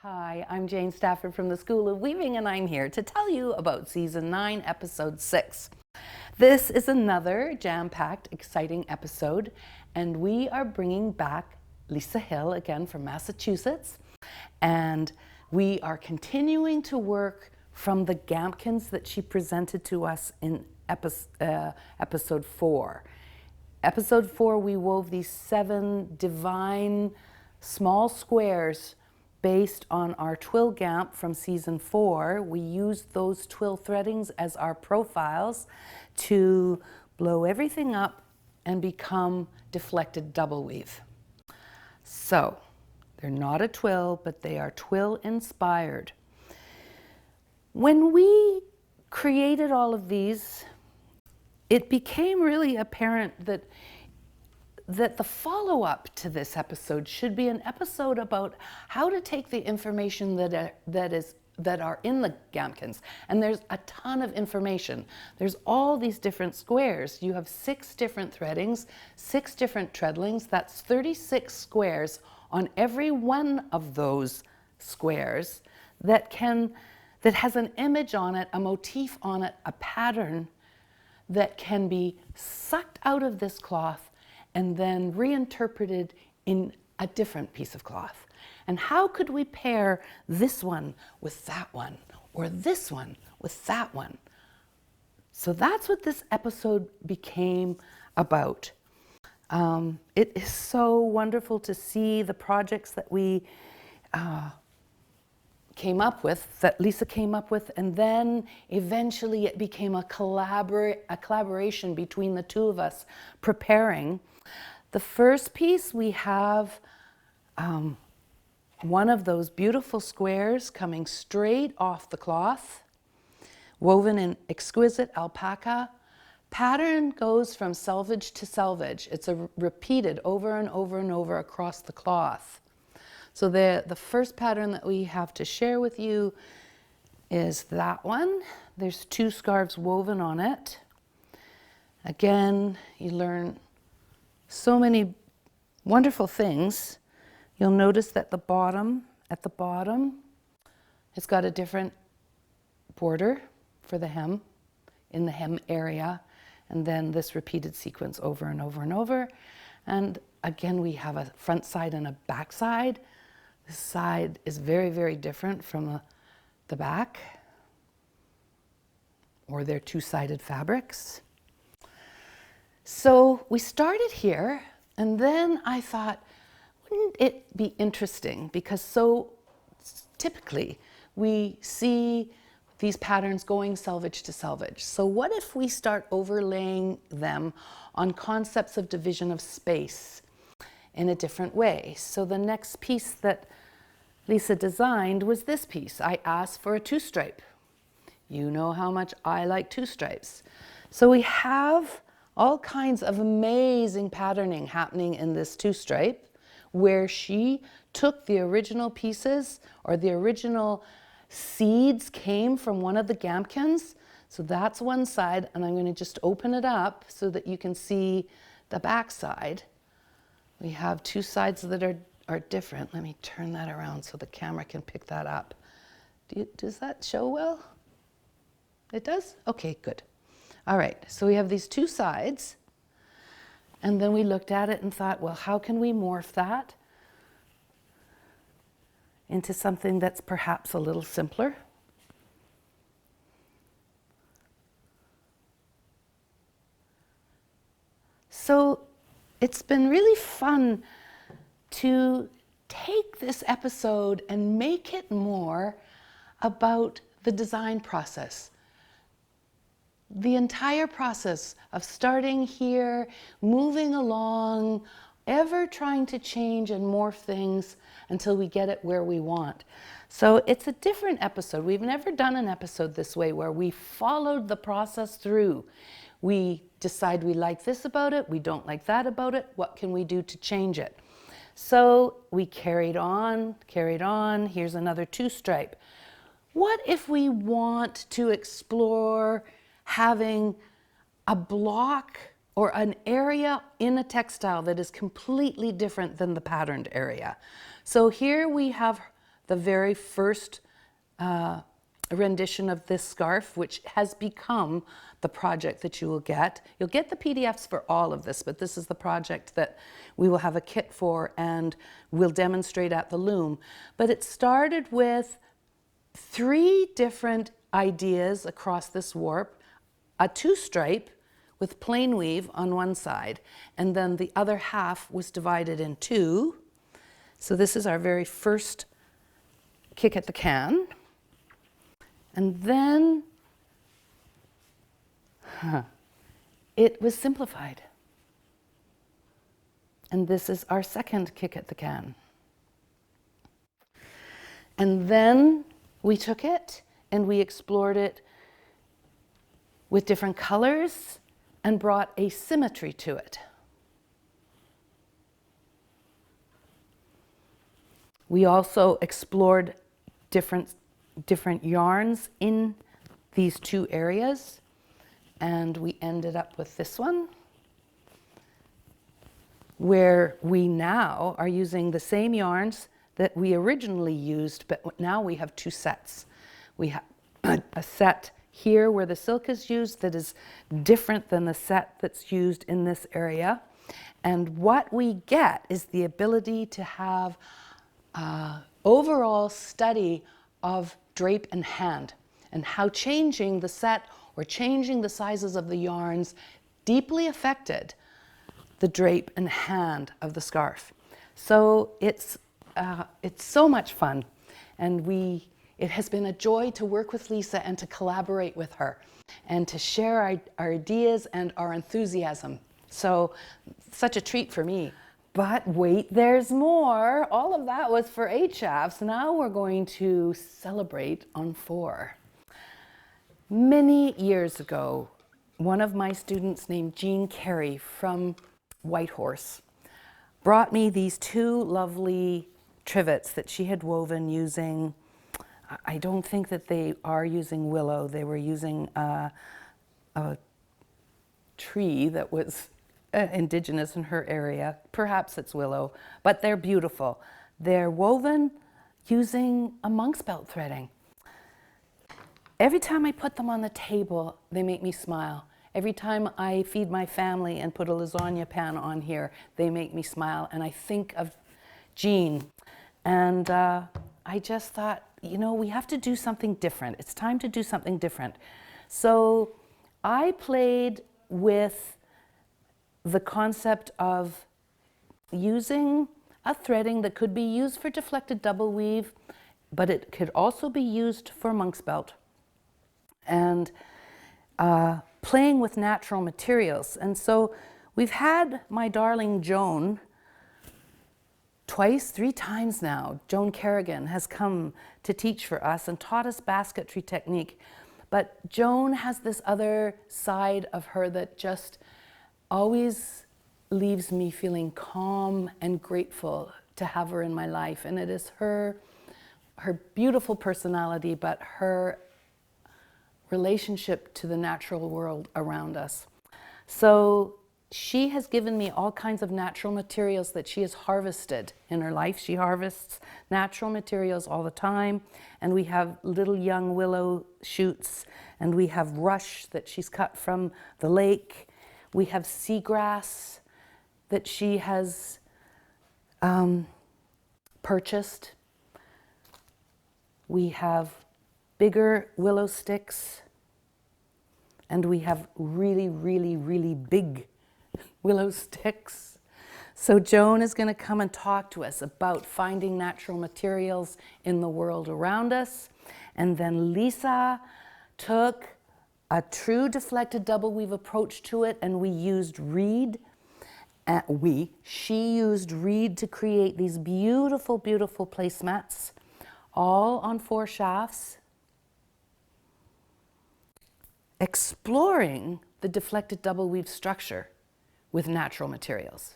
Hi, I'm Jane Stafford from the School of Weaving, and I'm here to tell you about Season 9, Episode 6. This is another jam-packed, exciting episode, and we are bringing back Lisa Hill again from Massachusetts, and we are continuing to work from the Gampkins that she presented to us in Episode 4. Episode 4, we wove these 7 divine small squares based on our twill gamp from Season 4. We used those twill threadings as our profiles to blow everything up and become deflected double weave. So they're not a twill, but they are twill inspired. When we created all of these, it became really apparent that the follow-up to this episode should be an episode about how to take the information that are in the Gampkins. And there's a ton of information. There's all these different squares. You have 6 different threadings, 6 different treadlings. That's 36 squares on every one of those squares that has an image on it, a motif on it, a pattern that can be sucked out of this cloth and then reinterpreted in a different piece of cloth. And how could we pair this one with that one, or this one with that one? So that's what this episode became about. It is so wonderful to see the projects that we came up with, that Lisa came up with, and then eventually it became a collaboration between the two of us preparing. The first piece, we have one of those beautiful squares coming straight off the cloth, woven in exquisite alpaca. Pattern goes from selvage to selvage. It's repeated over and over and over across the cloth. So the first pattern that we have to share with you is that one. There's 2 scarves woven on it. Again, you learn so many wonderful things. You'll notice that at the bottom, it's got a different border for the hem, in the hem area, and then this repeated sequence over and over and over. And again, we have a front side and a back side. This side is very, very different from the back, or they're 2-sided fabrics. So we started here, and then I thought, wouldn't it be interesting? Because so typically we see these patterns going selvage to selvage. So what if we start overlaying them on concepts of division of space in a different way? So the next piece that Lisa designed was this piece. I asked for a 2-stripe. You know how much I like 2 stripes. So we have all kinds of amazing patterning happening in this 2-stripe, where she took the original pieces, or the original seeds came from one of the Gampkins. So that's one side, and I'm going to just open it up so that you can see the back side. We have 2 sides that are different. Let me turn that around so the camera can pick that up. Does that show well? It does? Okay, good. All right, so we have these 2 sides, and then we looked at it and thought, well, how can we morph that into something that's perhaps a little simpler? So it's been really fun to take this episode and make it more about the design process. The entire process of starting here, moving along, ever trying to change and morph things until we get it where we want. So it's a different episode. We've never done an episode this way where we followed the process through. We decide we like this about it, we don't like that about it, what can we do to change it? So we carried on. Here's another 2-stripe. What if we want to explore having a block or an area in a textile that is completely different than the patterned area? So here we have the very first rendition of this scarf, which has become the project that you will get. You'll get the PDFs for all of this, but this is the project that we will have a kit for and we'll demonstrate at the loom. But it started with 3 different ideas across this warp, a 2-stripe with plain weave on one side, and then the other half was divided in 2. So this is our very first kick at the can. And then it was simplified. And this is our second kick at the can. And then we took it and we explored it with different colors and brought a symmetry to it. We also explored different yarns in these 2 areas, and we ended up with this one, where we now are using the same yarns that we originally used, but now we have 2 sets. We have a set here where the silk is used that is different than the set that's used in this area. And what we get is the ability to have overall study of drape and hand, and how changing the set or changing the sizes of the yarns deeply affected the drape and hand of the scarf. So it's so much fun, and it has been a joy to work with Lisa and to collaborate with her and to share our ideas and our enthusiasm. So such a treat for me. But wait, there's more. All of that was for 8 shafts. Now we're going to celebrate on 4. Many years ago, one of my students named Jean Carey from Whitehorse brought me these 2 lovely trivets that she had woven using, I don't think that they are using willow. They were using a tree that was indigenous in her area. Perhaps it's willow, but they're beautiful. They're woven using a monk's belt threading. Every time I put them on the table, they make me smile. Every time I feed my family and put a lasagna pan on here, they make me smile, and I think of Jean. And I just thought, you know, we have to do something different. It's time to do something different. So I played with the concept of using a threading that could be used for deflected double weave, but it could also be used for monk's belt, and playing with natural materials. And so we've had my darling Joan twice, 3 times now. Joan Kerrigan has come to teach for us and taught us basketry technique. But Joan has this other side of her that just always leaves me feeling calm and grateful to have her in my life. And it is her beautiful personality, but her relationship to the natural world around us. So she has given me all kinds of natural materials that she has harvested in her life. She harvests natural materials all the time. And we have little young willow shoots, and we have rush that she's cut from the lake. We have seagrass that she has purchased. We have bigger willow sticks, and we have really, really, really big willow sticks. So Joan is going to come and talk to us about finding natural materials in the world around us. And then Lisa took a true deflected double weave approach to it, and we used reed. She used reed to create these beautiful, beautiful placemats, all on 4 shafts, exploring the deflected double weave structure with natural materials.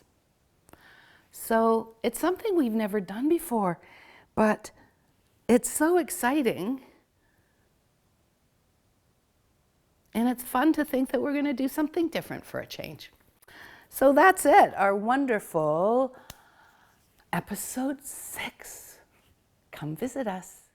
So it's something we've never done before, but it's so exciting. And it's fun to think that we're going to do something different for a change. So that's it, our wonderful episode 6. come visit us.